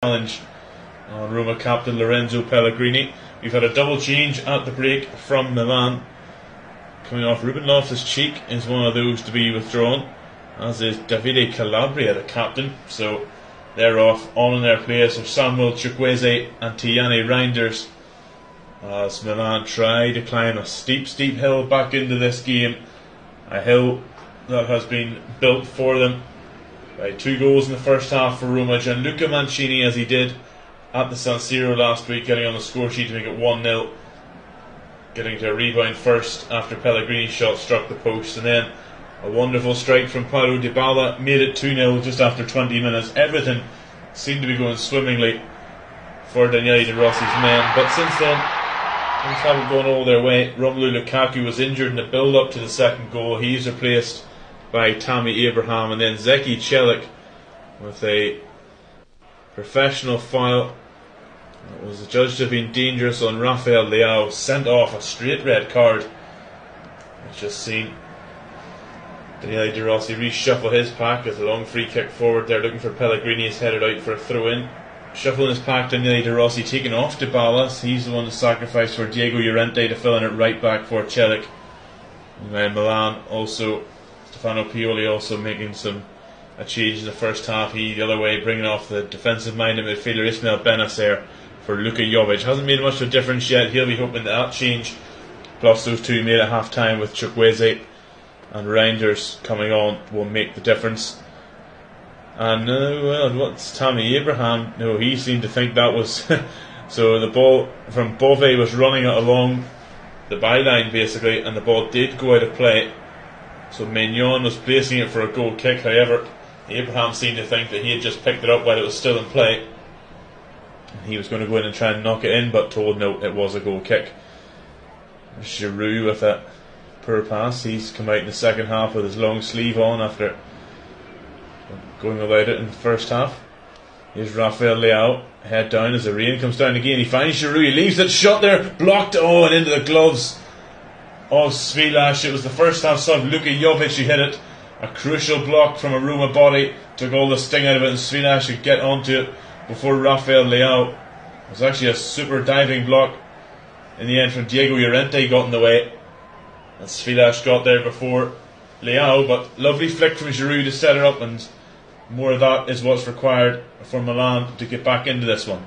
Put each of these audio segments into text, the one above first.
challenge on Roma captain Lorenzo Pellegrini. We've had a double change at the break from Milan. Coming off, Ruben Loftus-Cheek is one of those to be withdrawn, as is Davide Calabria, the captain. So they're off. On in their place are Samuel Chukwueze and Tijani Reinders, as Milan try to climb a steep hill back into this game. A hill that has been built for them by 2 goals in the first half for Roma. Gianluca Mancini, as he did at the San Siro last week, getting on the score sheet to make it 1-0. Getting to a rebound first after Pellegrini's shot struck the post, and then a wonderful strike from Paulo Dybala made it 2-0 just after 20 minutes. Everything seemed to be going swimmingly for Daniele De Rossi's men, but since then things haven't gone all their way. Romelu Lukaku was injured in the build-up to the second goal. He's replaced by Tammy Abraham, and then Zeki Celik with a professional foul. It was judged to have been dangerous on Rafael Leao, sent off a straight red card. I've just seen Daniele De Rossi reshuffle his pack with a long free kick forward there, looking for Pellegrini. He's headed out for a throw-in. Shuffling his pack, Daniele De Rossi taking off Dybala. He's the one to sacrifice for Diego Llorente to fill in at right back for Celik. And then Milan also, Stefano Pioli also making a change in the first half. He the other way, bringing off the defensive-minded midfielder Ismail Benacer for Luka Jovic. Hasn't made much of a difference yet. He'll be hoping that change, plus those two made at half-time with Chukwueze and Reinders coming on, will make the difference. And what's Tammy Abraham? No, he seemed to think that was so the ball from Bove was running it along the byline basically, and the ball did go out of play. So Maignan was placing it for a goal kick. However, Abraham seemed to think that he had just picked it up while it was still in play. He was going to go in and try and knock it in, but told no, it was a goal kick. Giroud with that poor pass. He's come out in the second half with his long sleeve on after going without it in the first half. Here's Rafael Leao, head down as the rain comes down again. He finds Giroud, he leaves that shot there, blocked, and into the gloves of Svilash. It was the first half sub, Luka Jovic who hit it. A crucial block from a Roma body, took all the sting out of it, and Svilash could get onto it before Rafael Leao. It was actually a super diving block in the end from Diego Llorente, got in the way, and Svilash got there before Leao, but lovely flick from Giroud to set it up, and more of that is what's required for Milan to get back into this one.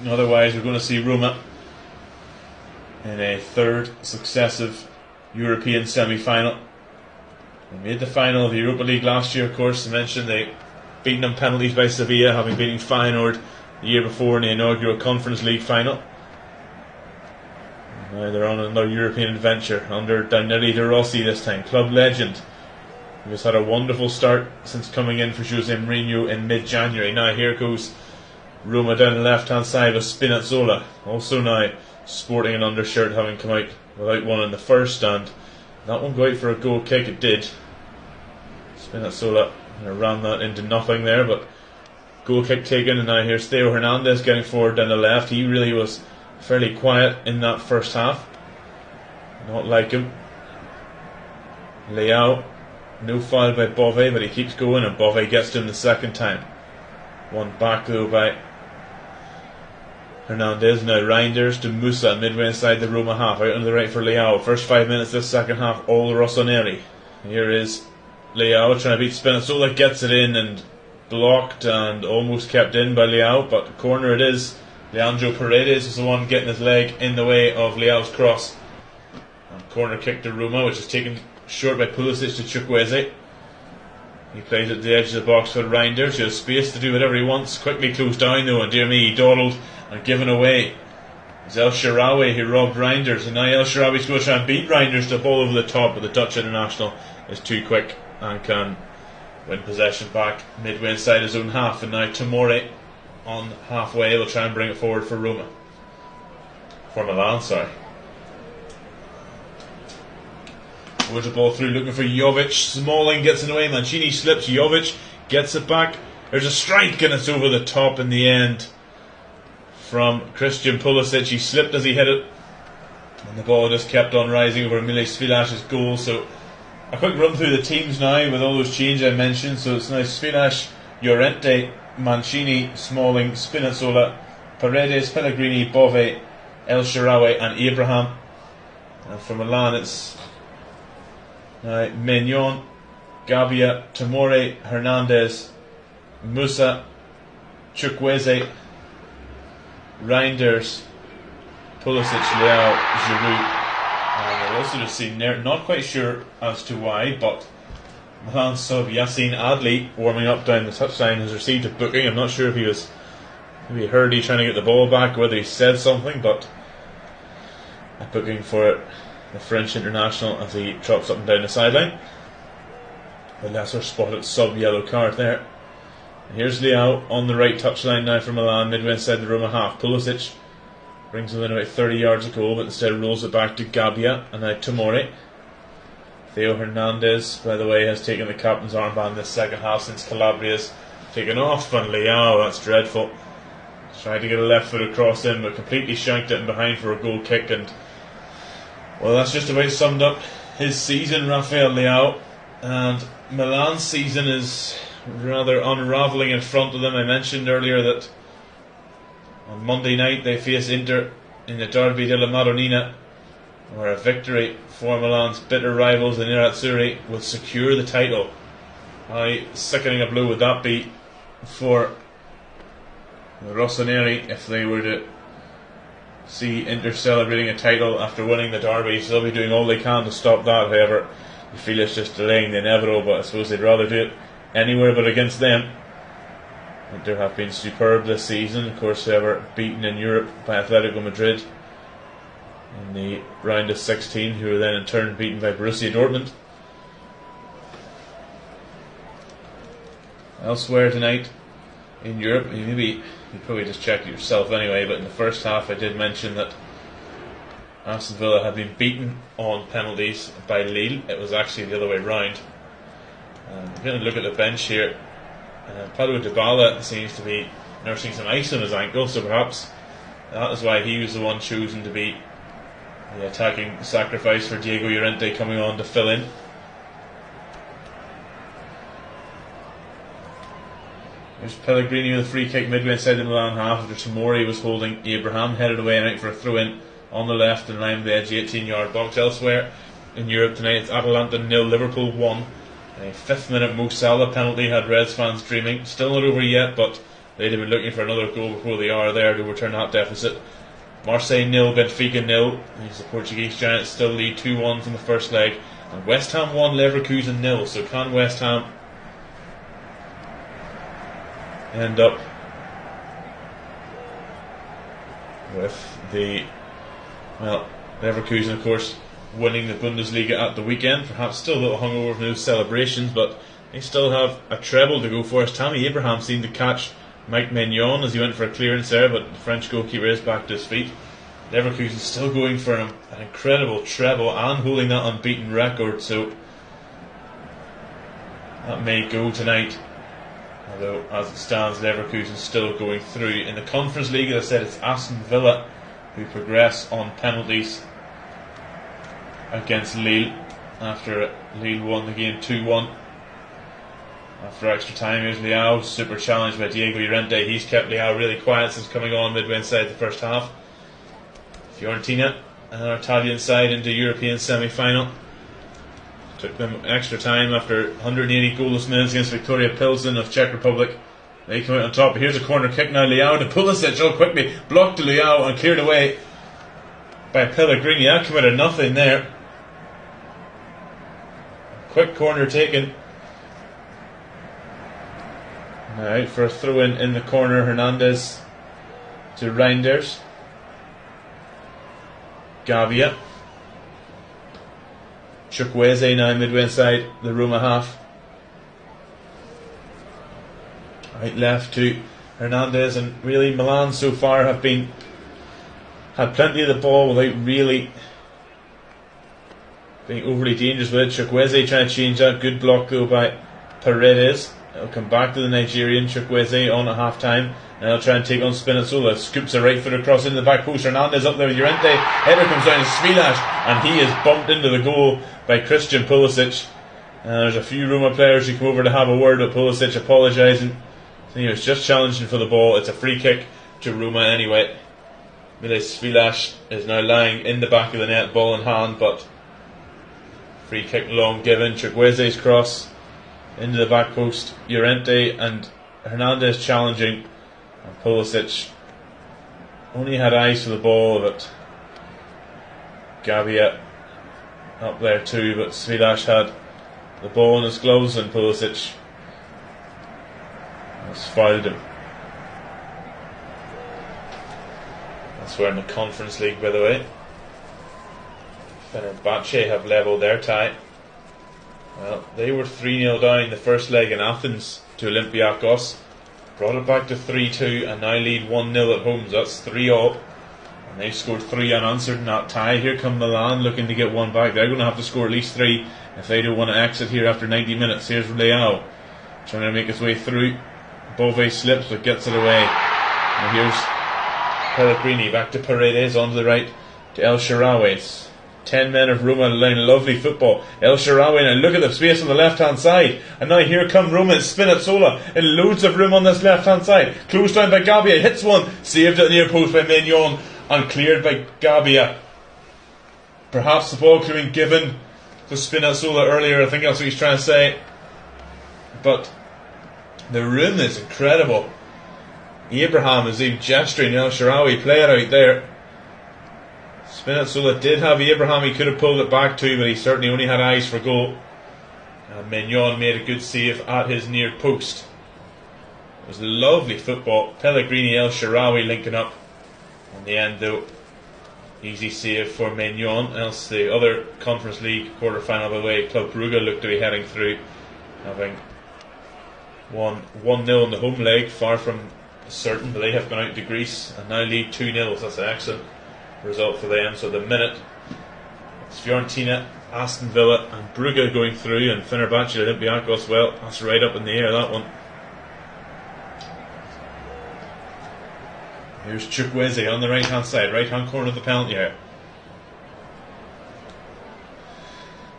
Otherwise we're going to see Roma in a third successive European semi-final. They made the final of the Europa League last year, of course. I mentioned they beaten them penalties by Sevilla, having beaten Feyenoord the year before in the inaugural Conference League final. Now they're on another European adventure under Daniele De Rossi this time, club legend. He has had a wonderful start since coming in for Jose Mourinho in mid-January. Now here goes Roma down the left-hand side with Spinazzola. Also now sporting an undershirt, having come out without one in the first, and that one go out for a goal kick. It did. Spinazzola ran that into nothing there, but goal kick taken. And now here's Theo Hernandez getting forward down the left. He really was fairly quiet in that first half. Not like him. Leao, no foul by Bove, but he keeps going, and Bove gets to him the second time. One back though by Hernandez. Now Reinders to Musa midway inside the Roma half, out on the right for Leao. First 5 minutes this second half, all Rossoneri. Here is Leao trying to beat Spinazzola, gets it in and blocked and almost kept in by Leao, but corner it is. Leandro Paredes is the one getting his leg in the way of Leao's cross. And corner kick to Roma, which is taken short by Pulisic to Chukwueze. He plays at the edge of the box for Reinders. He has space to do whatever he wants. Quickly closed down though, and dear me, he dawdled and given away. It's El Shaarawy who robbed Reinders, and now El Shaarawy's going to try and beat Reinders to ball over the top, but the Dutch international is too quick and can win possession back midway inside his own half. And now Tomori on halfway will try and bring it forward for Roma. For Milan, sorry. Towards the ball through, looking for Jovic. Smalling gets in the way, Mancini slips, Jovic gets it back. There's a strike and it's over the top in the end from Christian Pulisic. He slipped as he hit it, and the ball just kept on rising over Emile Svilash's goal. So a quick run through the teams now with all those changes I mentioned. So it's now Svilash Llorente, Mancini, Smalling, Spinazzola, Paredes, Pellegrini, Bove, El Shaarawy and Abraham. And for Milan it's Maignan, Gabia, Tomori, Hernandez, Musa, Chukwueze, Reinders, Pulisic, Leao, Giroud. And I've also just seen there, not quite sure as to why, but Milan sub Yacine Adli warming up down the touchline has received a booking. I'm not sure if he was maybe hurriedly trying to get the ball back, whether he said something, but a booking for the French international as he trots up and down the sideline. The lesser spotted sub yellow card there. And here's Leao on the right touchline now for Milan, midway inside the Roma half. Pulisic brings within about 30 yards of goal, but instead rolls it back to Gabia and now Tomori. Theo Hernandez, by the way, has taken the captain's armband this second half since Calabria's taken off, and Leao, that's dreadful. Tried to get a left foot across in, but completely shanked it in behind for a goal kick, and well, that's just about summed up his season, Rafael Leao. And Milan's season is rather unravelling in front of them. I mentioned earlier that on Monday night they face Inter in the Derby della Madonnina, where a victory for Milan's bitter rivals the Nerazzurri would secure the title. How sickening a blow would that be for the Rossoneri if they were to see Inter celebrating a title after winning the Derby. So they'll be doing all they can to stop that. However, you feel it's just delaying the inevitable, but I suppose they'd rather do it anywhere but against them. Inter have been superb this season. Of course, they were beaten in Europe by Atletico Madrid in the round of 16, who were then in turn beaten by Borussia Dortmund. Elsewhere tonight in Europe, you probably just checked it yourself anyway, but in the first half I did mention that Aston Villa had been beaten on penalties by Lille. It was actually the other way round. I'm going to look at the bench here. Paulo Dybala seems to be nursing some ice on his ankle, so perhaps that is why he was the one chosen to be the attacking sacrifice for Diego Llorente coming on to fill in. There's Pellegrini with a free kick midway inside the Milan half after Tomori was holding Abraham, headed away and out for a throw in on the left in line with the edge 18-yard box. Elsewhere in Europe tonight it's Atalanta 0, Liverpool 1. A 5th minute Mo Salah penalty had Reds fans dreaming. Still not over yet, but they'd have been looking for another goal before they are there to return that deficit. Marseille 0, Benfica 0. The Portuguese Giants still lead 2-1 from the first leg. And West Ham 1, Leverkusen 0. So can West Ham end up with the Leverkusen, of course, winning the Bundesliga at the weekend. Perhaps still a little hungover from those celebrations, but they still have a treble to go for us. Tammy Abraham seemed to catch Mike Maignan as he went for a clearance there, but the French goalkeeper is back to his feet. Leverkusen still going for an incredible treble and holding that unbeaten record, so that may go tonight. Although, as it stands, Leverkusen still going through. In the Conference League, as I said, it's Aston Villa who progress on penalties against Lille after Lille won the game 2-1. After extra time, here's Leao, super challenged by Diego Llorente. He's kept Leao really quiet since coming on midway inside the first half. Fiorentina, our Italian side, into European semi-final. Took them extra time after 180 goalless minutes against Victoria Pilsen of Czech Republic. They come out on top. Here's a corner kick now. Leao to Pulisic, quickly blocked to Leao and cleared away by Pellegrini. That came out of nothing there. Quick corner taken. Now out for a throw in the corner. Hernandez to Reinders. Gabia. Chukwueze now midway inside the Roma half. Right left to Hernandez, and really Milan so far have had plenty of the ball without really being overly dangerous with it. Chukwueze trying to change that. Good block though by Paredes. It'll come back to the Nigerian. Chukwueze on at half time. And they'll try and take on Spinazzola. Scoops a right foot across into the back post. Hernandez up there with Llorente. Header comes down to Smilash, and he is bumped into the goal by Christian Pulisic. There's a few Roma players who come over to have a word with Pulisic, apologising So he was just challenging for the ball. It's a free kick to Roma anyway. Milas Svilash is now lying in the back of the net, ball in hand, but free kick long given. Chukwueze's cross into the back post. Llorente and Hernandez challenging, and Pulisic only had eyes for the ball, but Gabia up there too, but Svilash had the ball in his gloves and Pulisic has fouled him. That's where in the Conference League, by the way. Fenerbahce have levelled their tie. Well, they were 3-0 down the first leg in Athens to Olympiacos. Brought it back to 3-2 and now lead 1-0 at home. So that's 3-all. And they've scored 3 unanswered in that tie. Here come Milan looking to get one back. They're going to have to score at least 3 if they don't want to exit here after 90 minutes. Here's Leao trying to make his way through. Bove slips but gets it away. And here's Pellegrini back to Paredes onto the right to El Shaarawy. 10 men of Roma line, lovely football. El Shaarawy, and look at the space on the left hand side. And now here come Roma and Spinazzola, and loads of room on this left hand side. Closed down by Gabia, hits one, saved at the near post by Mignon, and cleared by Gabia. Perhaps the ball could have been given to Spinazzola earlier, I think that's what he's trying to say. But the room is incredible. Abraham is even gesturing El Shaarawy, play it out there. Spinazzola did have Abraham, he could have pulled it back too, but he certainly only had eyes for goal. And Mignon made a good save at his near post. It was lovely football. Pellegrini, El Shaarawy linking up. In the end though, easy save for Mignon. Else the other Conference League quarter-final, by the way, Club Brugge looked to be heading through, having won 1-0 in the home leg, far from certain, but they have gone out to Greece and now lead 2-0, so that's an excellent result for them. So at the minute it's Fiorentina, Aston Villa and Brugge going through, and Fenerbahce, Olympiacos, well, that's right up in the air, that one. Here's Chukwueze on the right hand side, right hand corner of the penalty area.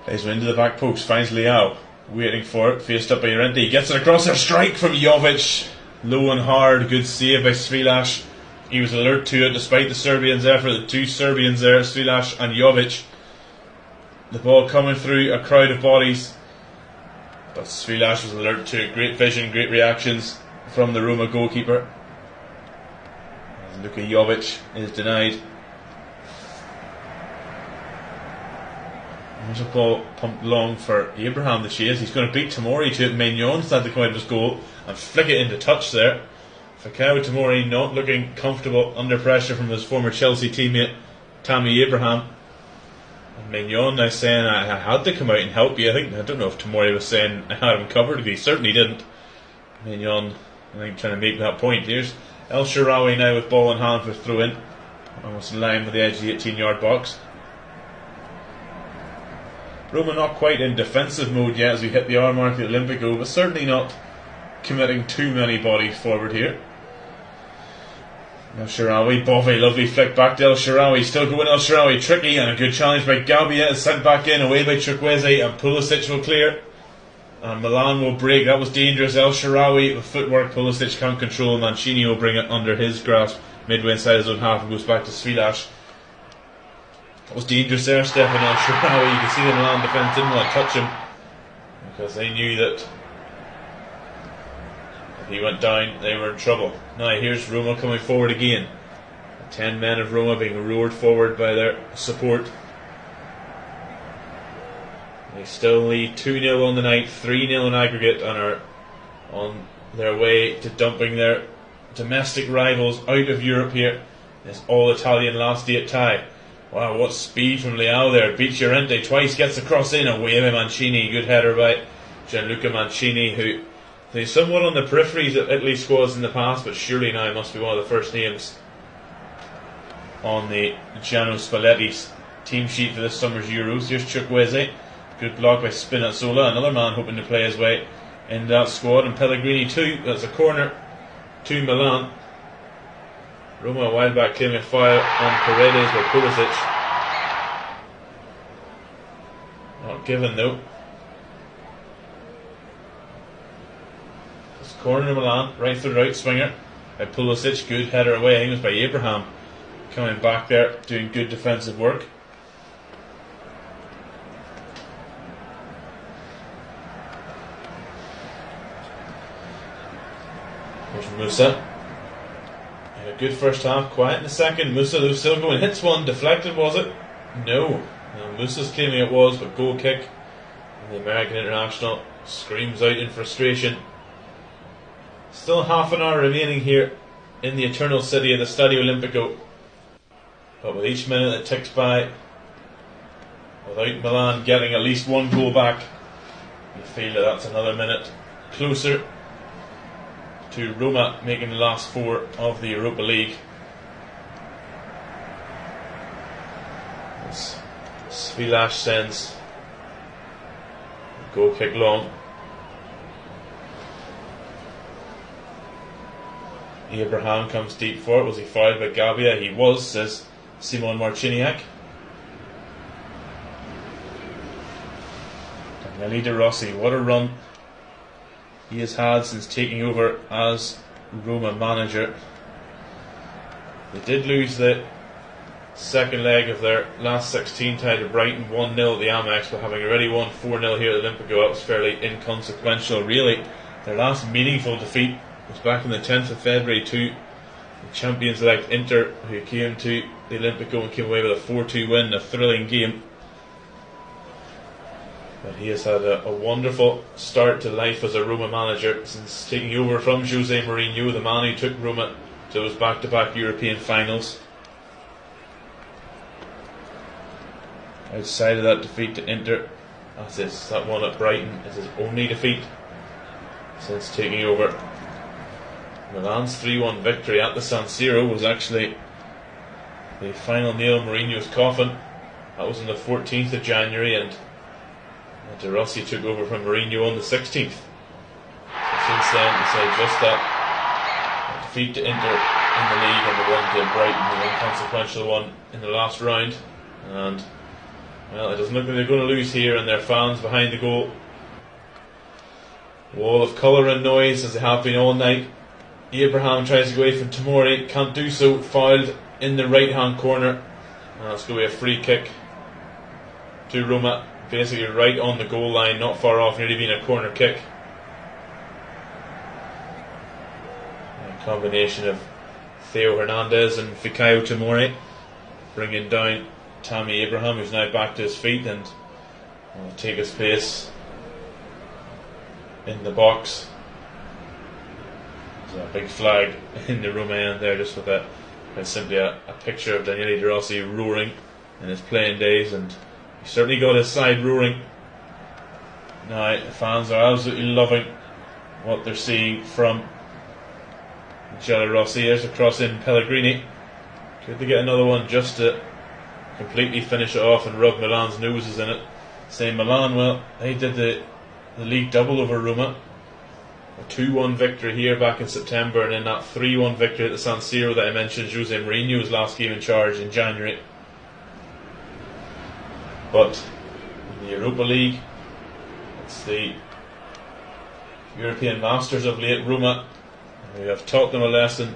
Plays into the back post, finds Leao, waiting for it, faced up by Llorente, he gets it across, a strike from Jovic, low and hard, good save by Svilash. He was alert to it despite the Serbians' effort. The two Serbians there, Svilash and Jovic. The ball coming through a crowd of bodies, but Svilash was alert to it. Great vision, great reactions from the Roma goalkeeper. Luka Jovic is denied. There's a ball pumped long for Abraham, the chase. He's going to beat Tomori to it. Mignon's had to come out of his goal and flick it into touch there. Falcao Tomori not looking comfortable under pressure from his former Chelsea teammate Tammy Abraham. And Mignon now saying, I had to come out and help you. I don't know if Tomori was saying I had him covered, but he certainly didn't. Mignon, I think, trying to make that point. Here's El Shaarawy now with ball in hand for throw in, almost in line with the edge of the 18-yard box. Roma not quite in defensive mode yet as we hit the hour mark at Olympico, but certainly not committing too many bodies forward here. El Shaarawy, Bove, lovely flick back to El Shaarawy, still going El Shaarawy, tricky, and a good challenge by Gabia is sent back in, away by Chukwueze, and Pulisic will clear. And Milan will break, that was dangerous. El Shaarawy with footwork, Pulisic can't control, Mancini will bring it under his grasp, midway inside his own half, and goes back to Svilash. That was dangerous there, Stefan El Shaarawy. You can see the Milan defence didn't want to touch him, because they knew that if he went down, they were in trouble. Now here's Roma coming forward again. 10 men of Roma being roared forward by their support. They still lead 2-0 on the night, 3-0 in aggregate, and are on their way to dumping their domestic rivals out of Europe here. This all-Italian last 8 tie. Wow, what speed from Leao there. Beats Llorente twice, gets the cross in, away by Mancini. Good header by Gianluca Mancini, who he's somewhat on the peripheries of Italy squads in the past, but surely now must be one of the first names on the Gianni Spalletti's team sheet for this summer's Euros. Here's Chukwueze. Good block by Spinazzola, another man hoping to play his way in that squad, and Pellegrini too. That's a corner to Milan. Roma a while back claiming a foul on Paredes by Pulisic. Not given though. Corner to Milan, right foot right swinger by Pulisic, good header away. I think it was by Abraham coming back there, doing good defensive work. There's Musa. Had a good first half, quiet in the second. Musa though still going, hits one, deflected was it? No. Musa's claiming it was, but goal kick. And the American international screams out in frustration. Still half an hour remaining here in the eternal city of the Stadio Olimpico. But with each minute that ticks by, without Milan getting at least one goal back, you feel that that's another minute closer to Roma making the last four of the Europa League. As Svilash sends a goal kick long. Abraham comes deep for it. Was he fouled by Gabia? He was, says Simon Marciniak. Daniele De Rossi, what a run he has had since taking over as Roma manager. They did lose the second leg of their last 16 tie to Brighton 1-0 at the Amex, but having already won 4-0 here at the Olimpico, that was fairly inconsequential really. Their last meaningful defeat was back on the 10th of February to the champions-elect Inter, who came to the Olimpico and came away with a 4-2 win, a thrilling game. But he has had a wonderful start to life as a Roma manager since taking over from Jose Mourinho, the man who took Roma to those back-to-back European finals. Outside of that defeat to Inter, that one at Brighton is his only defeat since taking over. Milan's 3-1 victory at the San Siro was actually the final nail in Mourinho's coffin. That was on the 14th of January, and De Rossi took over from Mourinho on the 16th. So since then, it's just that defeat to Inter in the league and the one to Brighton, the inconsequential one in the last round. And, well, it doesn't look like they're going to lose here, and their fans behind the goal. Wall of colour and noise as they have been all night. Abraham tries to go away from Tomori, can't do so, fouled in the right hand corner. And it's going to be a free kick to Roma, basically right on the goal line, not far off, nearly being a corner kick. A combination of Theo Hernandez and Fikayo Tomori bringing down Tammy Abraham, who's now back to his feet and will take his place in the box. There's a big flag in the Roma end there, just with simply a picture of Daniele De Rossi roaring in his playing days, and he certainly got his side roaring. Now the fans are absolutely loving what they're seeing from De Rossi. There's a cross in Pellegrini. Could they get another one just to completely finish it off and rub Milan's noses in it? Say Milan, well, they did the league double over Roma. A 2-1 victory here back in September, and then that 3-1 victory at the San Siro that I mentioned, Jose Mourinho's last game in charge in January. But in the Europa League, it's the European Masters of late, Roma, who have taught them a lesson.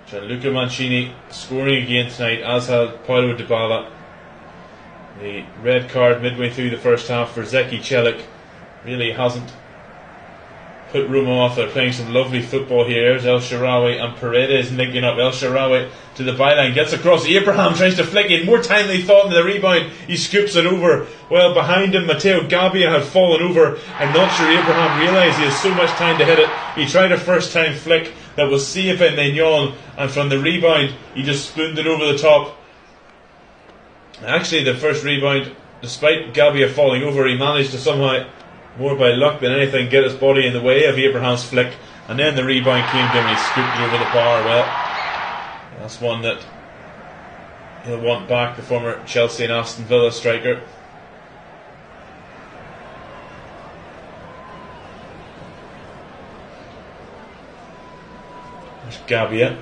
Gianluca Mancini scoring again tonight, as had Paulo Dybala. The red card midway through the first half for Zeki Celik really hasn't put Roma off. They're playing some lovely football here. There's El Shaarawy and Paredes linking up. El Shaarawy to the byline, gets across. Abraham tries to flick in. More time than he thought in the rebound. He scoops it over. Well, behind him, Matteo Gabia had fallen over. I'm not sure Abraham realised he has so much time to hit it. He tried a first time flick that was safe in Mignon, and from the rebound, he just spooned it over the top. Actually, the first rebound, despite Gabia falling over, he managed to somehow, more by luck than anything, get his body in the way of Abraham's flick, and then the rebound came to him and he scooped it over the bar. Well, that's one that he'll want back, the former Chelsea and Aston Villa striker. There's Gabia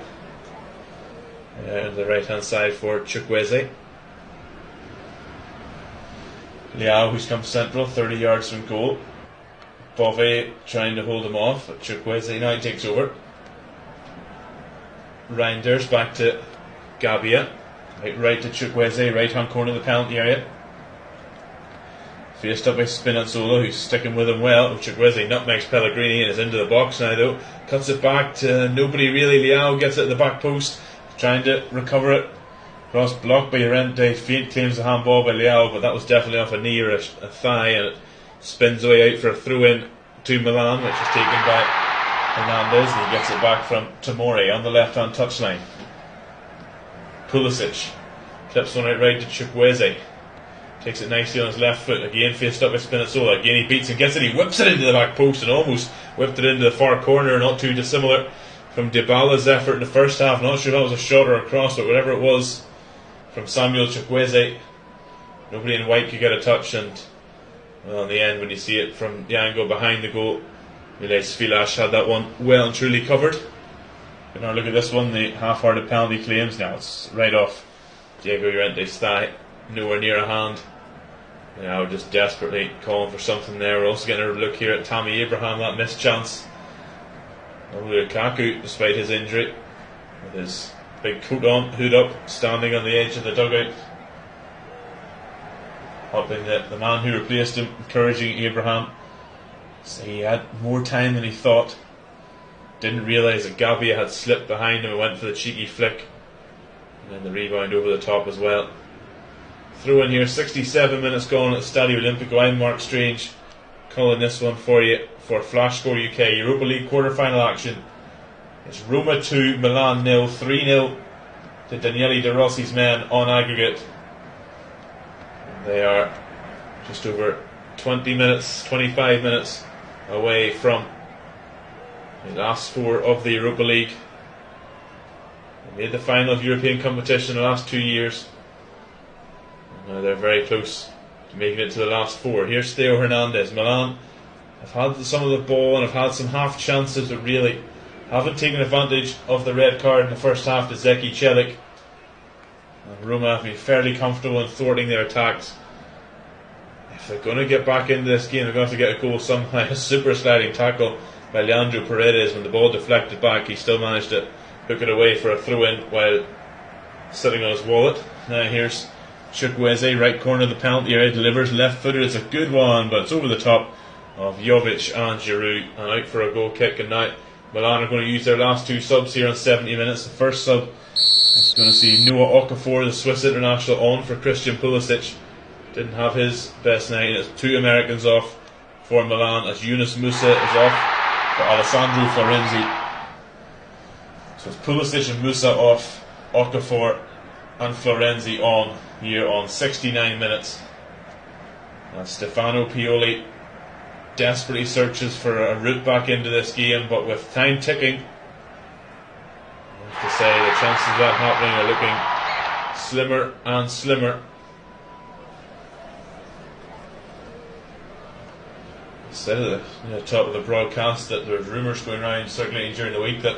on the right hand side for Chukwueze. Leao, who's come central, 30 yards from goal. Bove trying to hold him off, but Chukwueze now takes over. Reinders back to Gabia. Right to Chukwueze, right hand corner of the penalty area. Faced up by Spinazzola, who's sticking with him well. Chukwueze nutmegs Pellegrini and is into the box now though. Cuts it back to nobody really. Leao gets it at the back post, trying to recover it. Cross blocked by Llorente. Faint claims the handball by Leao, but that was definitely off a knee or a thigh, and it spins away out for a throw in to Milan, which is taken by Hernandez, and he gets it back from Tomori on the left hand touchline. Pulisic clips one out right to Chukwueze. Takes it nicely on his left foot. Again faced up by Spinazzola. Again he beats and gets it. He whips it into the back post and almost whipped it into the far corner. Not too dissimilar from Dybala's effort in the first half. Not sure if that was a shot or a cross, but whatever it was from Samuel Chukwueze, nobody in white could get a touch. And well, in the end, when you see it from the angle behind the goal, Miles Filash had that one well and truly covered. But now look at this one, the half-hearted penalty claims. Now it's right off Diego Llorente's thigh, nowhere near a hand. Now just desperately calling for something there. We're also getting a look here at Tammy Abraham, that missed chance. Lukaku, despite his injury, with his big coat on, hood up, standing on the edge of the dugout, helping the man who replaced him, encouraging Abraham. So he had more time than he thought. Didn't realise that Gabia had slipped behind him and went for the cheeky flick. And then the rebound over the top as well. Throw in here, 67 minutes gone at Stadio Olimpico. I'm Mark Strange, calling this one for you for Flash Score UK Europa League quarter-final action. It's Roma 2, Milan 0, 3-0 to Daniele De Rossi's men on aggregate. They are just over 20 minutes, 25 minutes away from the last four of the Europa League. They made the final of European competition in the last 2 years. Now they're very close to making it to the last four. Here's Theo Hernandez. Milan have had some of the ball and have had some half chances, but really haven't taken advantage of the red card in the first half to Zeki Celik. And Roma have been fairly comfortable in thwarting their attacks. If they're going to get back into this game, they're going to have to get a goal somehow. A super sliding tackle by Leandro Paredes. When the ball deflected back, he still managed to hook it away for a throw-in while sitting on his wallet. Now here's Chukwueze, right corner of the penalty area, delivers left-footed. It's a good one, but it's over the top of Jovic and Giroud, and out for a goal kick. And now Milan are going to use their last two subs here on 70 minutes. The first sub is going to see Noah Okafor, the Swiss international, on for Christian Pulisic. Didn't have his best night. It's two Americans off for Milan, as Yunus Musa is off for Alessandro Florenzi. So it's Pulisic and Musa off, Okafor and Florenzi on here on 69 minutes. And Stefano Pioli desperately searches for a route back into this game, but with time ticking, I have to say the chances of that happening are looking slimmer and slimmer. Said at the top of the broadcast that there was rumours going around circulating during the week that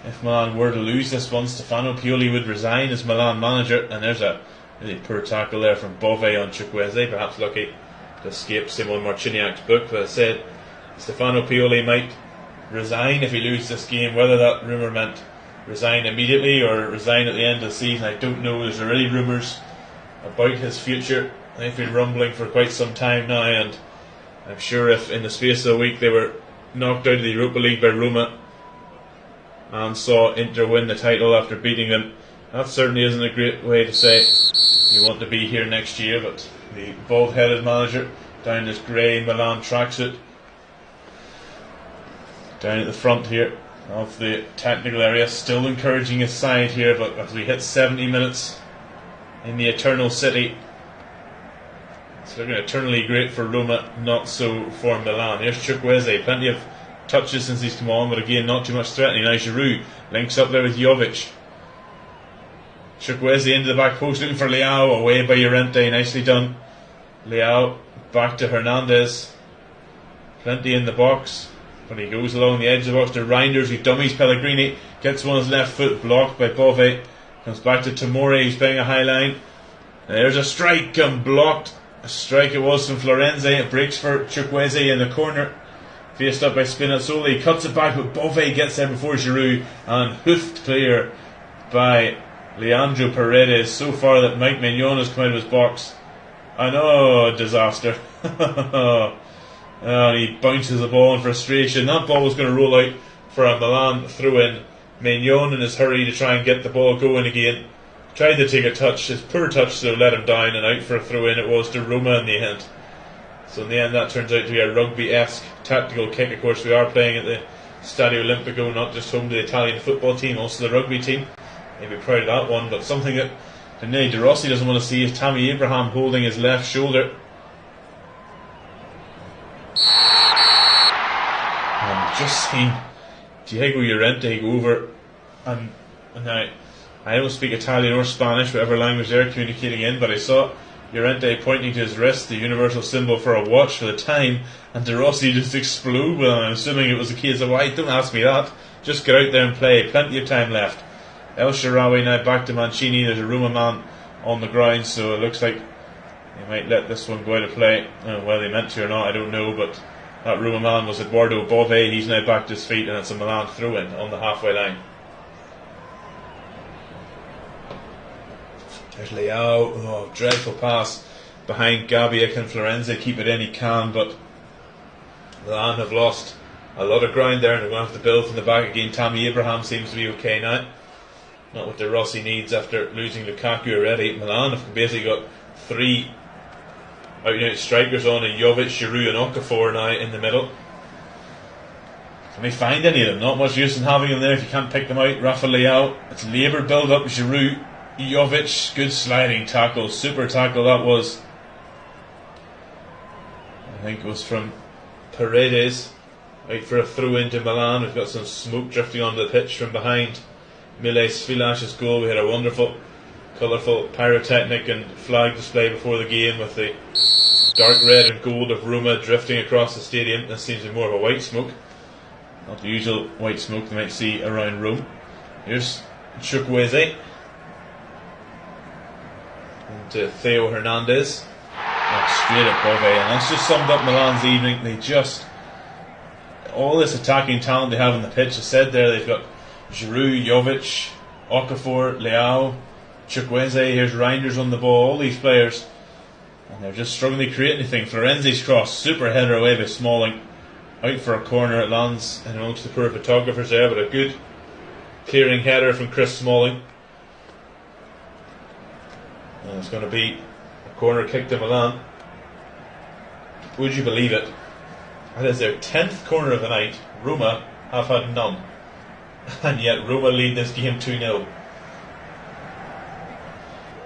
if Milan were to lose this one, Stefano Pioli would resign as Milan manager. And there's a really poor tackle there from Bove on Chukwueze, perhaps lucky to escape Simon Marciniak's book. But I said Stefano Pioli might resign if he loses this game. Whether that rumour meant resign immediately or resign at the end of the season, I don't know. There's already rumours about his future. They've been rumbling for quite some time now, and I'm sure if in the space of a week they were knocked out of the Europa League by Roma and saw Inter win the title after beating them, that certainly isn't a great way to say you want to be here next year. But the bald-headed manager down this grey Milan tracksuit, down at the front here of the technical area, still encouraging his side here. But as we hit 70 minutes in the Eternal City, it's looking eternally great for Roma, not so for Milan. Here's Chukwueze, plenty of touches since he's come on, but again not too much threatening. Now Giroud links up there with Jovic. Chukwueze into the back post looking for Leao, away by Llorente, nicely done. Leao back to Hernandez, plenty in the box, but he goes along the edge of the box to Reinders, who dummies Pellegrini, gets one on his left foot, blocked by Bove, comes back to Tomori, he's playing a high line. There's a strike and blocked. A strike it was from Florenzi. It breaks for Chukwueze in the corner. Faced up by Spinazzola, cuts it back, but Bove gets there before Giroud, and hoofed clear by Leandro Paredes, so far that Mike Mignon has come out of his box. I know, disaster. And he bounces the ball in frustration. That ball was going to roll out for a Milan throw-in. Mignon, in his hurry to try and get the ball going again, tried to take a touch. His poor touch so let him down, and out for a throw-in it was to Roma in the end. So in the end that turns out to be a rugby-esque tactical kick. Of course we are playing at the Stadio Olimpico, not just home to the Italian football team, also the rugby team. Maybe proud of that one, but something that Daniele De Rossi doesn't want to see is Tammy Abraham holding his left shoulder. And just seen Diego Llorente go over, and now I don't speak Italian or Spanish, whatever language they're communicating in, but I saw Llorente pointing to his wrist, the universal symbol for a watch for the time, and De Rossi just exploded. Well, I'm assuming it was a case of, why, don't ask me that, just get out there and play, plenty of time left. El Shaarawy now back to Mancini. There's a Roma man on the ground, so it looks like they might let this one go out of play. Whether they meant to or not, I don't know, but that Roma man was Eduardo Bove. He's now back to his feet, and it's a Milan throw-in on the halfway line. There's Leao. Oh, dreadful pass behind Gabia. Can Florenzi keep it in? He can, but Milan have lost a lot of ground there, and they're going to have to build from the back again. Tammy Abraham seems to be okay now. Not what De Rossi needs after losing Lukaku already. Milan have basically got three out-and-out strikers on, and Jovic, Giroud and Okafor now in the middle. Can we find any of them? Not much use in having them there if you can't pick them out. Rafa Leao, it's labour build-up. Giroud, Jovic, good sliding tackle, super tackle that was. I think it was from Paredes, out for a throw into Milan. We've got some smoke drifting onto the pitch from behind Mile Svilac's goal. We had a wonderful, colourful pyrotechnic and flag display before the game with the dark red and gold of Roma drifting across the stadium. This seems to be more of a white smoke, not the usual white smoke you might see around Rome. Here's Chukwueze into Theo Hernandez. Straight at Bove, and that's just summed up Milan's evening. They just, all this attacking talent they have on the pitch, as said there, they've got Giroud, Jovic, Okafor, Leao, Chukwueze, here's Reinders on the ball, all these players, and they're just struggling to create anything. Florenzi's cross, super header away by Smalling, out for a corner. It lands in amongst the poor photographers there, but a good clearing header from Chris Smalling, and it's going to be a corner kick to Milan. Would you believe it? That is their 10th corner of the night. Roma have had none, and yet Roma lead this game 2-0.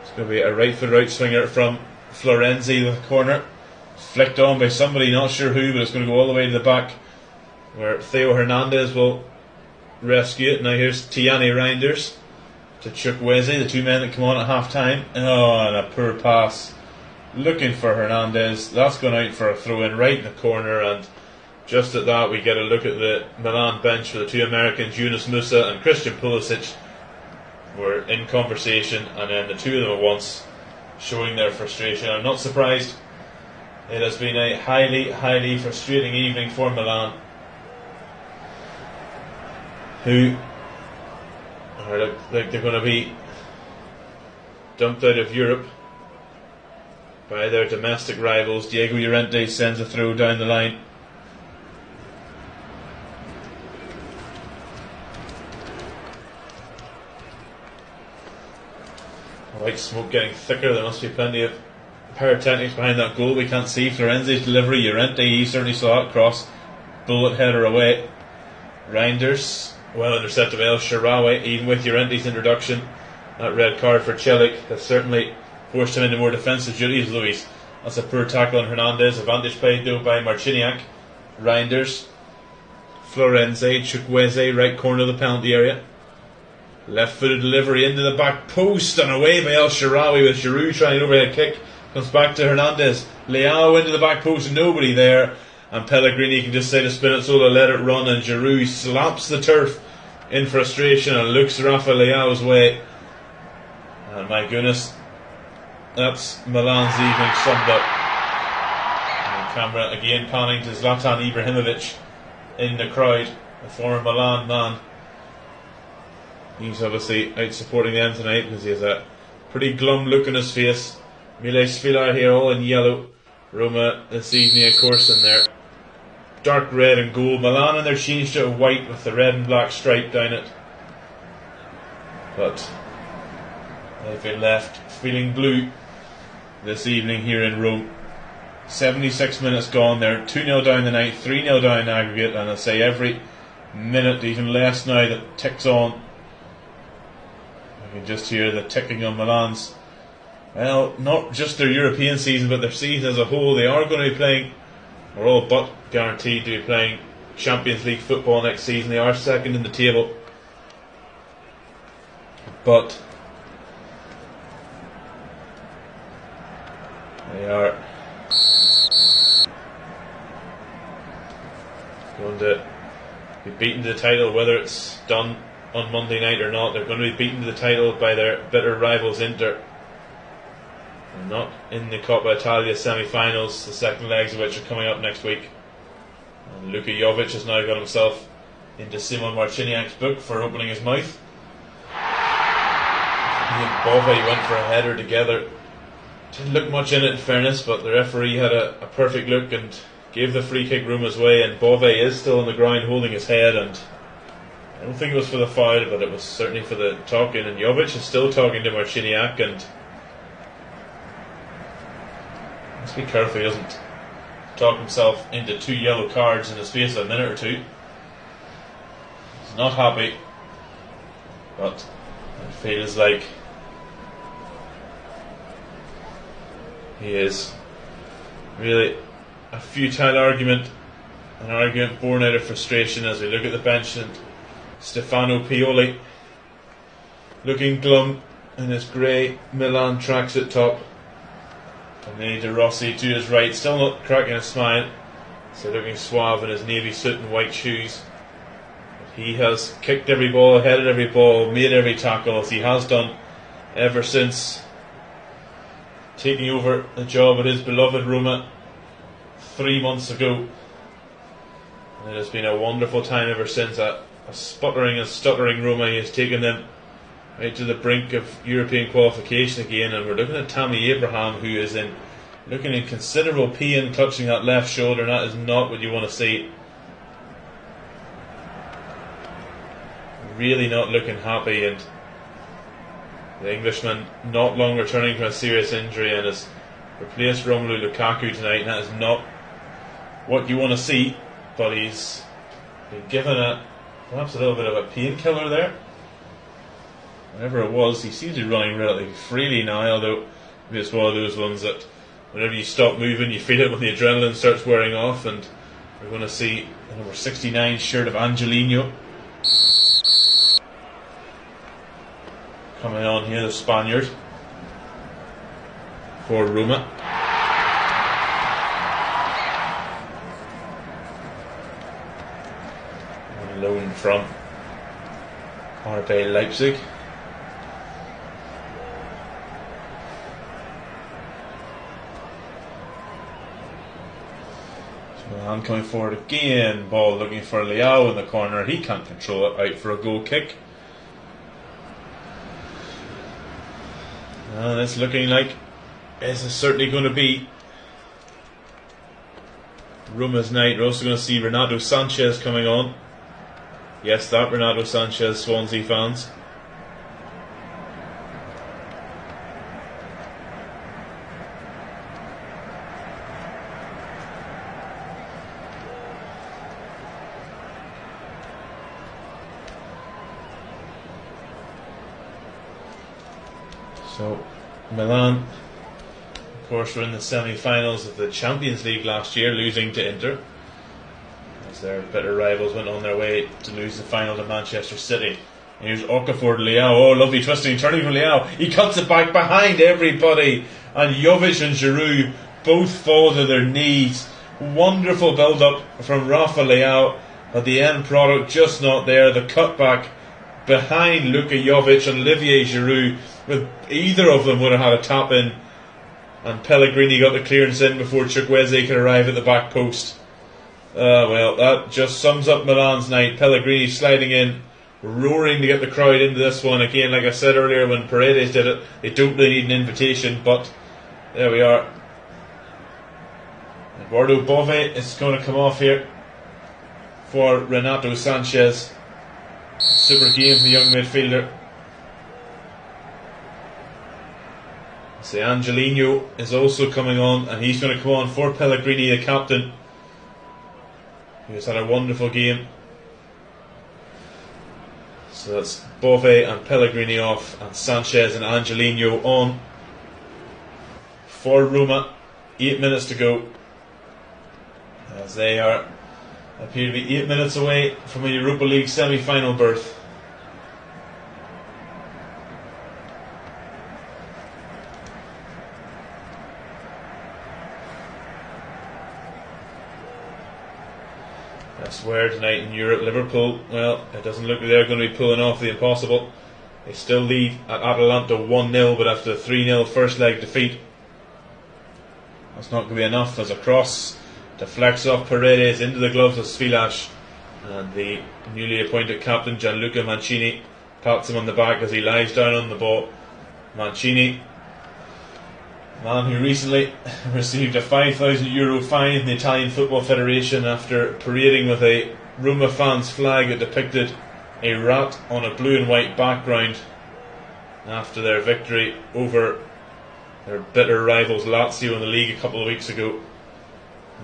It's going to be a right foot out swinger from Florenzi with a corner, flicked on by somebody, not sure who, but it's going to go all the way to the back where Theo Hernandez will rescue it. Now here's Tiani Reinders to Chukwueze, the two men that come on at half time. Oh, and a poor pass looking for Hernandez. That's gone out for a throw in right in the corner, and just at that we get a look at the Milan bench for the two Americans, Yunus Musa and Christian Pulisic were in conversation, and then the two of them at once showing their frustration. I'm not surprised. It has been a highly frustrating evening for Milan, who are like they're going to be dumped out of Europe by their domestic rivals. Diego Llorente sends a throw down the line. White smoke getting thicker. There must be plenty of pyrotechnics behind that goal. We can't see Florenzi's delivery. Llorente, he certainly saw it cross, bullet header away. Reinders, well intercepted by El Shaarawy. Even with Llorente's introduction, that red card for Celik has certainly forced him into more defensive duties. Luis, that's a poor tackle on Hernandez. Advantage played though by Marciniak. Reinders, Florenzi, Chukwueze, right corner of the penalty area. Left footed delivery into the back post and away by El Shaarawy, with Giroud trying an overhead kick. Comes back to Hernandez. Leao into the back post, nobody there. And Pellegrini can just say to Spinazzola, let it run, and Giroud slaps the turf in frustration and looks Rafa Leao's way. And my goodness, that's Milan's evening summed up. And the camera again panning to Zlatan Ibrahimovic in the crowd, the former Milan man. He's obviously out supporting them tonight because he has a pretty glum look on his face. Mile Svilar here all in yellow. Roma this evening, of course, in their dark red and gold. Milan in their change to white with the red and black stripe down it. But they've been left feeling blue this evening here in Rome. 76 minutes gone. They're 2-0 down the night, 3-0 down in aggregate, and I say every minute, even less now, that ticks on. You can just hear the ticking on Milan's, well, not just their European season, but their season as a whole. They are going to be playing, or all but guaranteed to be playing, Champions League football next season. They are second in the table, but they are going to be beaten to the title, whether it's done on Monday night or not. They're going to be beaten to the title by their bitter rivals Inter. They're not in the Coppa Italia semi-finals, the second legs of which are coming up next week. And Luka Jovic has now got himself into Simon Marciniak's book for opening his mouth. He and Bove went for a header together. Didn't look much in it, in fairness, but the referee had a perfect look and gave the free kick Roma's way, and Bove is still on the ground holding his head, and I don't think it was for the foul, but it was certainly for the talking, and Jovic is still talking to Marciniak, and let's be careful he doesn't talk himself into 2 yellow cards in the space of a minute or two. He's not happy, but it feels like he is really a futile argument, an argument born out of frustration as we look at the bench, and Stefano Pioli looking glum in his grey Milan tracksuit top. Daniele De Rossi to his right, still not cracking a smile, so looking suave in his navy suit and white shoes. But he has kicked every ball, headed every ball, made every tackle, as he has done ever since taking over the job at his beloved Roma 3 months ago. And it has been a wonderful time ever since. A sputtering and stuttering Roma. He has taken them right to the brink of European qualification again, and we're looking at Tammy Abraham, who is looking in considerable pain, clutching that left shoulder, and that is not what you want to see. Really not looking happy, and the Englishman not long returning from a serious injury and has replaced Romelu Lukaku tonight, and that is not what you want to see, but he's been given perhaps a little bit of a painkiller there. Whatever it was, he seems to be running relatively freely now, although maybe it's one of those ones that whenever you stop moving you feel it when the adrenaline starts wearing off. And we're going to see the number 69 shirt of Angelino coming on here, the Spaniard for Roma. On loan from RB Leipzig. Milan coming forward again, ball looking for Leao in the corner, he can't control it, out for a goal kick. And it's looking like this is certainly going to be Roma's night. We're also going to see Renato Sanchez coming on. Yes, that Renato Sanchez, Swansea fans. So, Milan, of course, were in the semi-finals of the Champions League last year, losing to Inter, as their bitter rivals went on their way to lose the final to Manchester City. And here's Okafor to Leao. Oh, lovely twisting, turning from Leao. He cuts it back behind everybody, and Jovic and Giroud both fall to their knees. Wonderful build-up from Rafa Leao, but the end product just not there. The cutback behind Luka Jovic and Olivier Giroud, with either of them would have had a tap in, and Pellegrini got the clearance in before Chukwueze could arrive at the back post. Well, that just sums up Milan's night. Pellegrini sliding in, roaring to get the crowd into this one. Again, like I said earlier when Paredes did it, they don't really need an invitation, but there we are. Eduardo Bove is going to come off here for Renato Sanchez. Super game for the young midfielder. So Angelino is also coming on, and he's going to come on for Pellegrini, the captain, who's had a wonderful game. So that's Bove and Pellegrini off, and Sanchez and Angelino on for Roma. 8 minutes to go, as they appear to be 8 minutes away from a Europa League semi-final berth. That's where tonight in Europe, Liverpool, well, it doesn't look like they're going to be pulling off the impossible. They still lead at Atalanta 1-0, but after a 3-0 first leg defeat, that's not going to be enough, as a cross deflects off Paredes into the gloves of Svilash, and the newly appointed captain Gianluca Mancini pats him on the back as he lies down on the ball. Mancini, man who recently received a €5,000 fine in the Italian Football Federation after parading with a Roma fans flag that depicted a rat on a blue and white background after their victory over their bitter rivals Lazio in the league a couple of weeks ago.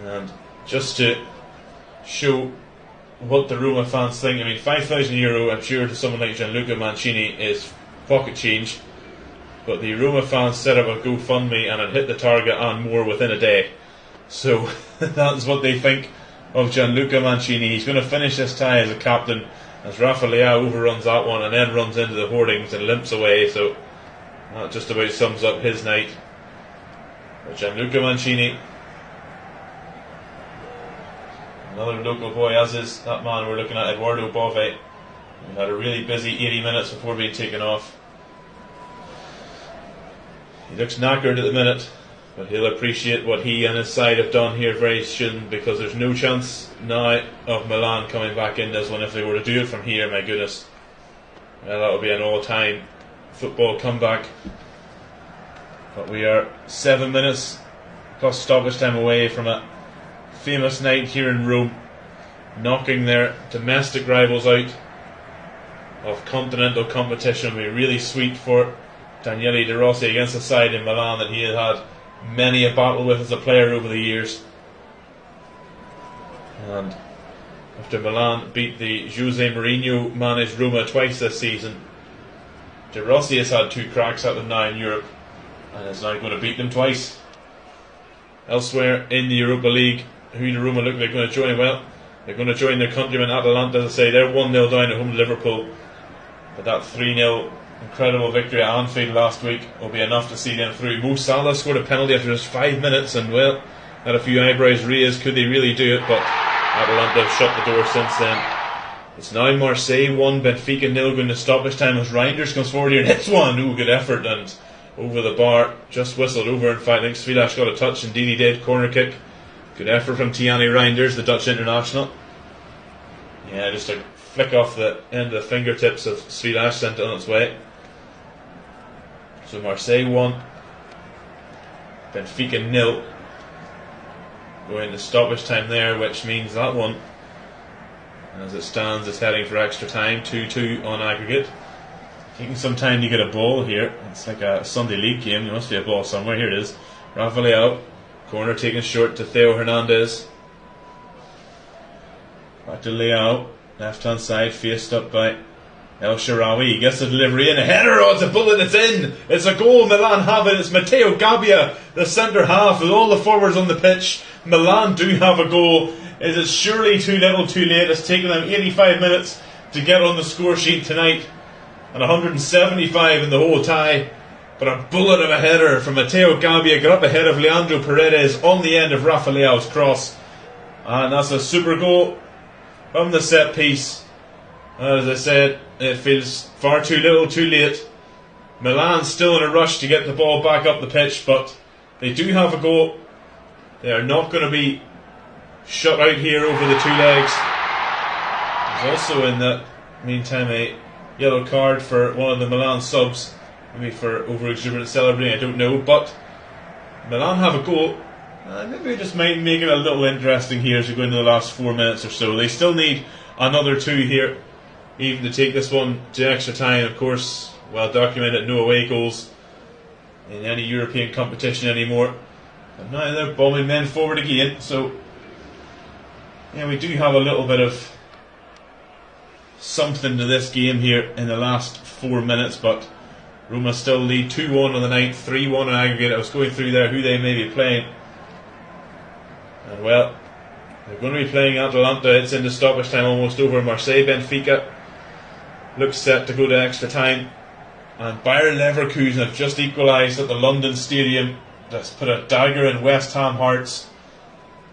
And just to show what the Roma fans think, I mean, €5,000, I'm sure to someone like Gianluca Mancini is pocket change, but the Roma fans set up a GoFundMe and it hit the target and more within a day. So that's what they think of Gianluca Mancini. He's going to finish this tie as a captain, as Rafa Leao overruns that one and then runs into the hoardings and limps away. So that just about sums up his night. But Gianluca Mancini, another local boy, as is that man we're looking at, Eduardo Bove. He had a really busy 80 minutes before being taken off. He looks knackered at the minute, but he'll appreciate what he and his side have done here very soon, because there's no chance now of Milan coming back in this one. If they were to do it from here, my goodness, well, that would be an all-time football comeback. But we are 7 minutes plus stoppage time away from a famous night here in Rome, knocking their domestic rivals out of continental competition. Would be really sweet for Daniele De Rossi against a side in Milan that he had had many a battle with as a player over the years. And after Milan beat the Jose Mourinho managed Roma twice this season, De Rossi has had 2 cracks at them now in Europe, and is now going to beat them twice. Elsewhere in the Europa League, who do Roma look like going to join? Well, they're going to join their countrymen Atalanta. As I say, they're 1-0 down at home to Liverpool, but that 3-0 incredible victory at Anfield last week will be enough to see them through. Mo Salah scored a penalty after just 5 minutes, and well, had a few eyebrows raised. Could they really do it? But Atalanta have shut the door since then. It's now Marseille 1, Benfica 0 going to stoppage time as Reinders comes forward here and hits one. Ooh, good effort, and over the bar, just whistled over. In fact, I think Svilash got a touch, indeed he did. Corner kick, good effort from Tiani Reinders, the Dutch international. Yeah, just a flick off the end of the fingertips of Svilash, sent it on its way. So Marseille 1, Benfica 0. Going to stoppage time there, which means that one, as it stands, is heading for extra time. 2-2 on aggregate. Taking some time to get a ball here. It's like a Sunday League game. There must be a ball somewhere. Here it is. Rafa Leao, corner taken short to Theo Hernandez. Back to Leao, left hand side, faced up by El Shaarawy. He gets the delivery in, a header. Oh, it's a bullet, it's in. It's a goal. Milan have it. It's Matteo Gabia, the centre half, with all the forwards on the pitch. Milan do have a goal. Is it surely too little too late? It's taken them 85 minutes to get on the score sheet tonight, and 175 in the whole tie. But a bullet of a header from Matteo Gabia got up ahead of Leandro Paredes on the end of Rafa Leao's cross, and that's a super goal from the set piece. As I said, it feels far too little too late. Milan still in a rush to get the ball back up the pitch, but they do have a goal. They are not going to be shut out here over the two legs. There's also in that meantime a yellow card for one of the Milan subs, maybe for over-exuberant celebrating, I don't know, but Milan have a goal. Maybe we just might make it a little interesting here as we go into the last 4 minutes or so. They still need another two here, even to take this one to extra time. Of course, well documented, no away goals in any European competition anymore. And now they're bombing men forward again, so yeah, we do have a little bit of something to this game here in the last 4 minutes, but Roma still lead 2-1 on the night, 3-1 in aggregate. I was going through there who they may be playing, and well, they're going to be playing Atalanta. It's into stoppage time, almost over. Marseille Benfica looks set to go to extra time, and Bayer Leverkusen have just equalised at the London Stadium. That's put a dagger in West Ham hearts.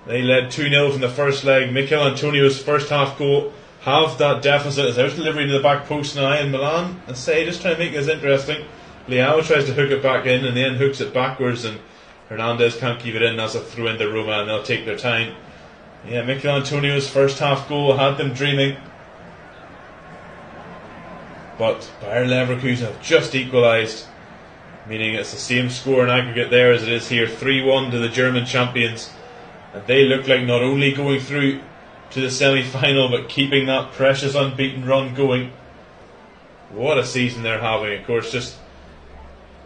They led 2-0 from the first leg. Mikel Antonio's first half goal have that deficit as out delivery to the back post now, and Milan, I say, just trying to make this interesting. Leao tries to hook it back in and then hooks it backwards, and Hernandez can't keep it in. That's a throw into Roma, and they'll take their time. Yeah, Mikel Antonio's first half goal had them dreaming, but Bayer Leverkusen have just equalised, meaning it's the same score in aggregate there as it is here, 3-1 to the German champions, and they look like not only going through to the semi-final but keeping that precious unbeaten run going. What a season they're having. Of course, just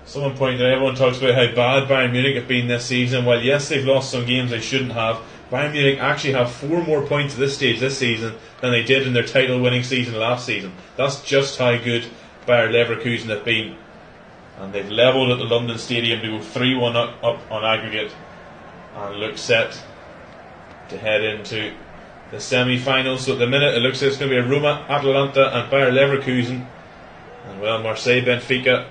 someone pointed out, everyone talks about how bad Bayern Munich have been this season. Well, yes, they've lost some games they shouldn't have. Bayern Munich actually have 4 more points at this stage this season than they did in their title winning season last season. That's just how good Bayer Leverkusen have been, and they've levelled at the London Stadium to go 3-1 up on aggregate and look set to head into the semi-finals. So at the minute it looks like it's going to be a Roma, Atalanta and Bayer Leverkusen, and well, Marseille Benfica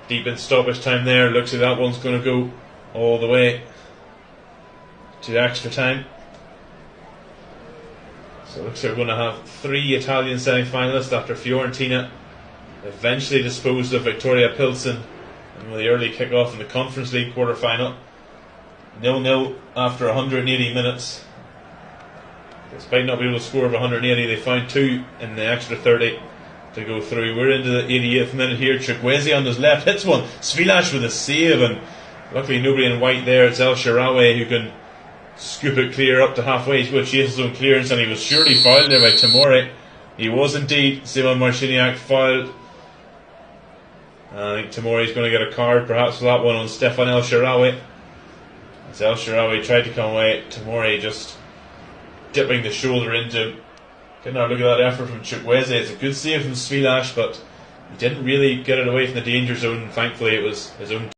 deep in stoppage time there. Looks like that one's going to go all the way to extra time. So it looks like we're going to have 3 Italian semi-finalists after Fiorentina eventually disposed of Victoria Pilsen in the early kick-off in the Conference League quarter-final. 0-0 after 180 minutes. Despite not being able to score of 180, they found 2 in the extra 30 to go through. We're into the 88th minute here. Chukwueze on his left hits one. Svilash with a save, and luckily nobody in white there. It's El Shaarawy who can scoop it clear up to halfway. He's going to chase his own clearance, and he was surely fouled there by Tomori. He was indeed. Simon Marciniak fouled. I think Tomori's going to get a card perhaps for that one on Stefan El Shaarawy. As El Shaarawy tried to come away, Tomori just dipping the shoulder into him. Getting a look at that effort from Chukwueze. It's a good save from Svilash, but he didn't really get it away from the danger zone, and thankfully it was his own.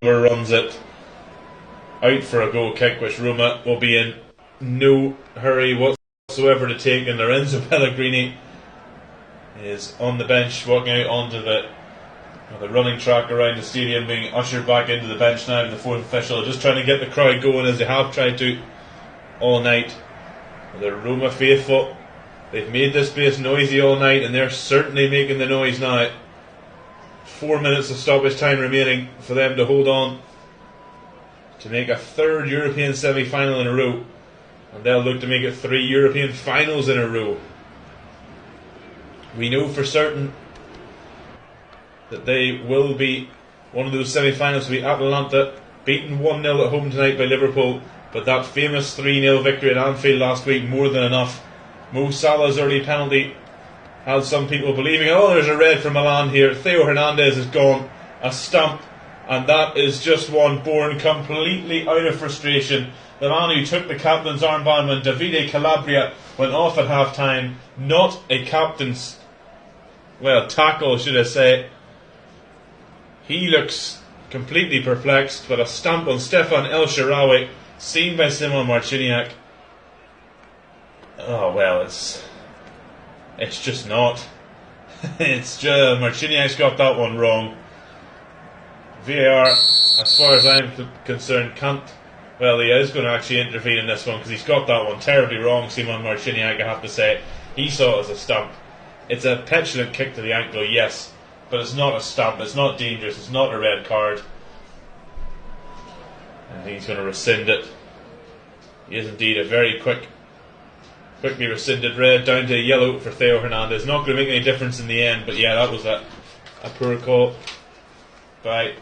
Runs it out for a goal kick, which Roma will be in no hurry whatsoever to take, and Lorenzo Pellegrini is on the bench, walking out onto the running track around the stadium, being ushered back into the bench now. The fourth official just trying to get the crowd going, as they have tried to all night. The Roma faithful, they've made this place noisy all night, and they're certainly making the noise now 4 minutes of stoppage time remaining for them to hold on to make a third European semi-final in a row, and they'll look to make it 3 European finals in a row. We know for certain that they will be one of those semi-finals. Will be Atalanta, beaten 1-0 at home tonight by Liverpool, but that famous 3-0 victory at Anfield last week, more than enough. Mo Salah's early penalty had some people believing, oh, there's a red for Milan here. Theo Hernandez is gone, a stump, and that is just one born completely out of frustration. The man who took the captain's armband when Davide Calabria went off at half-time, not a captain's, well, tackle should I say. He looks completely perplexed, but a stamp on Stefan El Shaarawy, seen by Simon Marciniak. Oh well, it's just not. It's just Marciniak's got that one wrong. VAR, as far as I'm concerned, can't. Well, he is going to actually intervene in this one because he's got that one terribly wrong. Simon Marciniak, I have to say, he saw it as a stamp. It's a petulant kick to the ankle, yes, but it's not a stamp. It's not dangerous. It's not a red card. I think he's going to rescind it. He is indeed a very quickly rescinded red, down to a yellow for Theo Hernandez. Not going to make any difference in the end, but yeah, that was a poor call by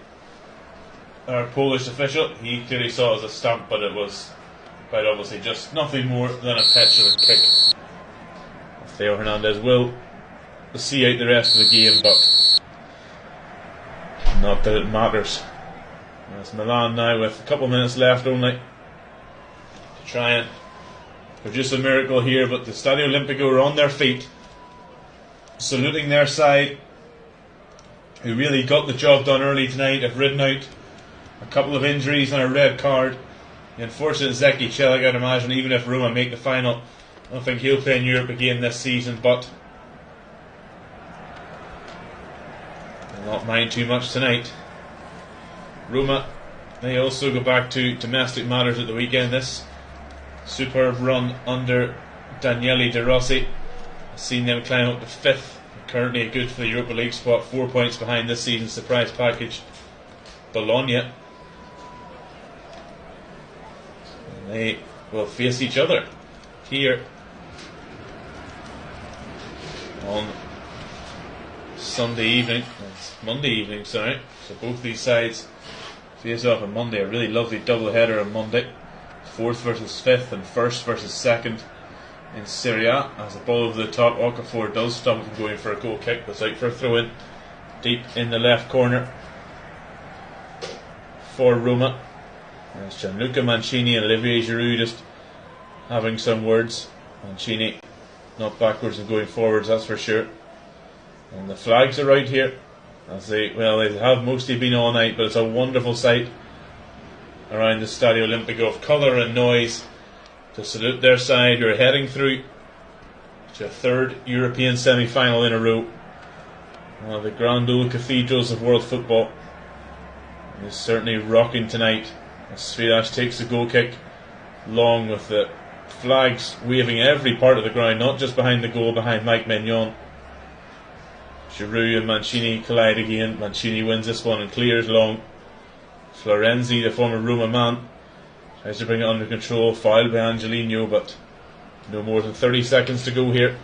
our Polish official. He clearly saw it as a stamp, but it was quite obviously just nothing more than a petulant kick. Theo Hernandez will see out the rest of the game, but not that it matters. It's Milan now with a couple of minutes left only to try and produce a miracle here, but the Stadio Olimpico are on their feet, saluting their side, who really got the job done early tonight, have ridden out a couple of injuries and a red card. The unfortunate Zeki Celik, I'd imagine, even if Roma make the final, I don't think he'll play in Europe again this season, but I'll not mind too much tonight. Roma, they also go back to domestic matters at the weekend. This superb run under Daniele De Rossi has seen them climb up to 5th, currently good for the Europa League spot, 4 points behind this season's surprise package, Bologna. And they will face each other here on Monday evening, sorry. So both these sides face off on Monday, a really lovely double header on Monday. 4th versus 5th and 1st versus 2nd in Serie A. As the ball over the top, Okafor does stop him from going for a goal kick, but out for a throw in deep in the left corner for Roma. There's Gianluca Mancini and Olivier Giroud just having some words. Mancini not backwards and going forwards, that's for sure. And the flags are out here, as they have mostly been all night, but it's a wonderful sight around the Stadio Olimpico of colour and noise to salute their side who are heading through to a 3rd European semi-final in a row. One of the grand old cathedrals of world football is certainly rocking tonight as Svilash takes the goal kick, long with the flags waving every part of the ground, not just behind the goal, behind Mike Maignan. Giroud and Mancini collide again. Mancini wins this one and clears long. Florenzi, the former Roma man, tries to bring it under control, fouled by Angelino, but no more than 30 seconds to go here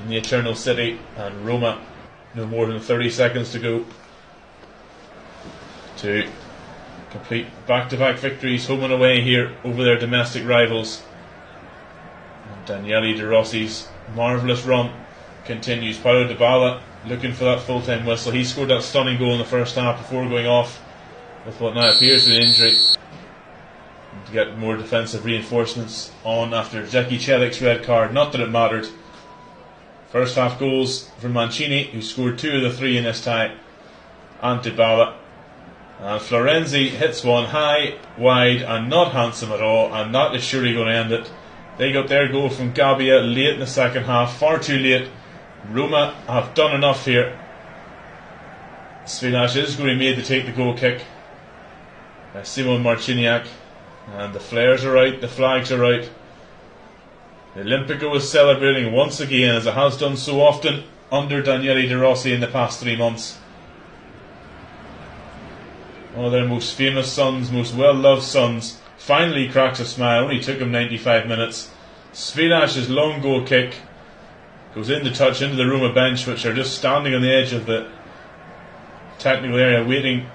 in the Eternal City, and Roma no more than 30 seconds to go to complete back-to-back victories home and away here over their domestic rivals. And Daniele De Rossi's marvellous run continues. Paulo Dybala looking for that full-time whistle. He scored that stunning goal in the first half before going off with what now appears to be an injury, and to get more defensive reinforcements on after Zeki Celik's red card. Not that it mattered. First half goals from Mancini, who scored 2 of the 3 in this tie, and Dybala. And Florenzi hits one high, wide, and not handsome at all, and that is surely going to end it. They got their goal from Gabia late in the second half, far too late. Roma have done enough here. Svilash is going to be made to take the goal kick by Simon Marciniak, and the flares are out, the flags are out. The Olimpico is celebrating once again, as it has done so often under Daniele De Rossi in the past 3 months. One of their most famous sons, most well-loved sons, finally cracks a smile. Only took him 95 minutes. Svilac's long goal kick goes in to touch into the Roma bench, which are just standing on the edge of the technical area waiting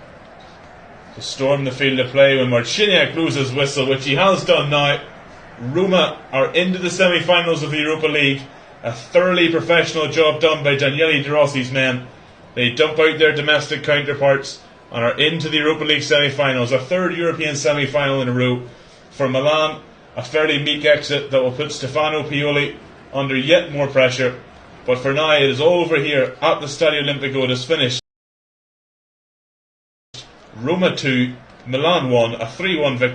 to storm the field of play when Marciniak blows his whistle, which he has done now. Roma are into the semi-finals of the Europa League. A thoroughly professional job done by Daniele De Rossi's men. They dump out their domestic counterparts and are into the Europa League semi-finals. A third European semi-final in a row. For Milan, a fairly meek exit that will put Stefano Pioli under yet more pressure. But for now, it is all over here at the Stadio Olimpico. It is finished. Roma 2, Milan 1, a 3-1 victory.